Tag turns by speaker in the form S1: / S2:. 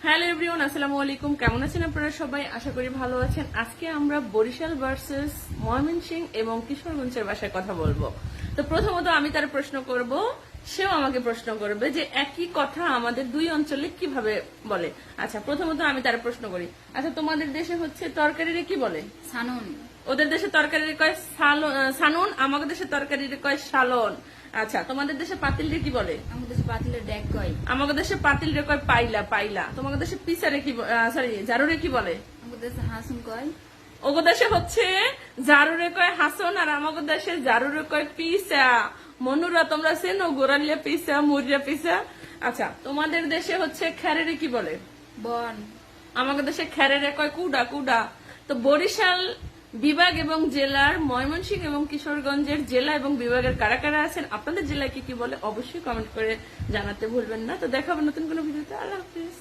S1: Hello everyone, আসসালামু আলাইকুম। কেমন আছেন আপনারা সবাই? আশা করি ভালো আছেন। আজকে আমরা বরিশাল ভার্সেস ময়মনসিংহ এবং কিশোরগঞ্জের ভাষায় কথা বলবো। তো প্রথমত আমি তার প্রশ্ন করব, সেও আমাকে প্রশ্ন করবে যে একই কথা আমাদের দুই অঞ্চলে কিভাবে বলে। আচ্ছা, প্রথমত আমি তার প্রশ্ন করি। আচ্ছা, তোমাদের দেশে হচ্ছে তরকারিরে কি বলে?
S2: সানুন।
S1: ওদের দেশে তরকারিরে কয় সানুন, আমাদের দেশে তরকারিরে কয় সালন। আচ্ছা, তোমাদের দেশে পাতিলরে কি বলে?
S2: আমাদের দেশে পাতিলের ডেক কয়।
S1: আমাদের দেশে পাতিলরে কয় পাইলা পাইলা। তোমাদের দেশে পিসারে কি সরি জারুরে কি বলে?
S2: আমাদের দেশে হাসুন কয়।
S1: ওগো দেশে হচ্ছে জারুরে কয় হাসন, আর আমাদের দেশে জারুরে কয় পিসা। মনুরা তোমরা চেনো? গোরালিয়া পিসা, মুরিয়া পিসা। আচ্ছা, তোমাদের দেশে হচ্ছে খ্যারেরে কি বলে?
S2: বন।
S1: আমাদের দেশে খ্যারেরে কয় কুডা কুডা। তো বরিশাল বিভাগ এবং জেলার, ময়মনসিংহ এবং কিশোরগঞ্জের জেলা এবং বিভাগের কারা কারা আছেন, আপনাদের জেলায় কি কি বলে অবশ্যই কমেন্ট করে জানাতে ভুলবেন না। তো দেখা হবে নতুন কোনো ভিডিওতে। আল্লাহ হাফিজ।